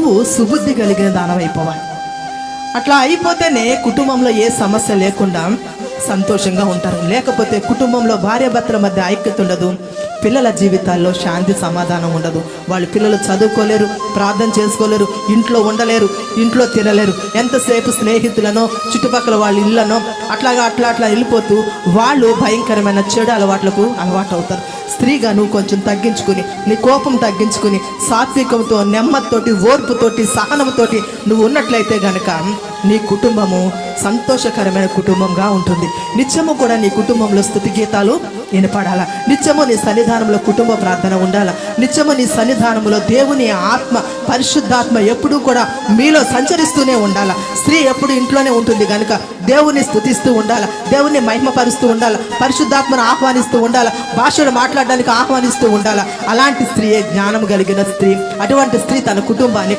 నువ్వు సుబుద్ధి కలిగిన దానవైపోవాలి. అట్లా అయిపోతేనే కుటుంబంలో ఏ సమస్య లేకుండా సంతోషంగా ఉంటారు. లేకపోతే కుటుంబంలో భార్యాభర్తల మధ్య ఐక్యత ఉండదు, పిల్లల జీవితాల్లో శాంతి సమాధానం ఉండదు. వాళ్ళ పిల్లలు చదువుకోలేరు, ప్రార్థన చేసుకోలేరు, ఇంట్లో ఉండలేరు, ఇంట్లో తినలేరు. ఎంతసేపు స్నేహితులనో చుట్టుపక్కల వాళ్ళ ఇళ్ళనో అట్లా వెళ్ళిపోతూ వాళ్ళు భయంకరమైన చెడు అలవాట్లకు అలవాటు అవుతారు. స్త్రీగా నువ్వు కొంచెం తగ్గించుకుని, నీ కోపం తగ్గించుకుని, సాత్వికంతో, నెమ్మదితోటి, ఓర్పుతోటి, సహనంతోటి నువ్వు ఉన్నట్లయితే గనక నీ కుటుంబము సంతోషకరమైన కుటుంబంగా ఉంటుంది. నిత్యము కూడా నీ కుటుంబంలో స్తుతి గీతాలు వినపడాల. నిత్యము నీ సన్నిధానంలో కుటుంబ ప్రార్థన ఉండాల. నిత్యము నీ సన్నిధానంలో దేవుని ఆత్మ, పరిశుద్ధాత్మ ఎప్పుడూ కూడా మీలో సంచరిస్తూనే ఉండాల. స్త్రీ ఎప్పుడు ఇంట్లోనే ఉంటుంది కనుక దేవుని స్తుతిస్తూ ఉండాల, దేవుని మహిమపరుస్తూ ఉండాల, పరిశుద్ధాత్మను ఆహ్వానిస్తూ ఉండాల, భాషలు మాట్లాడడానికి ఆహ్వానిస్తూ ఉండాల. అలాంటి స్త్రీయే జ్ఞానం కలిగిన స్త్రీ. అటువంటి స్త్రీ తన కుటుంబాన్ని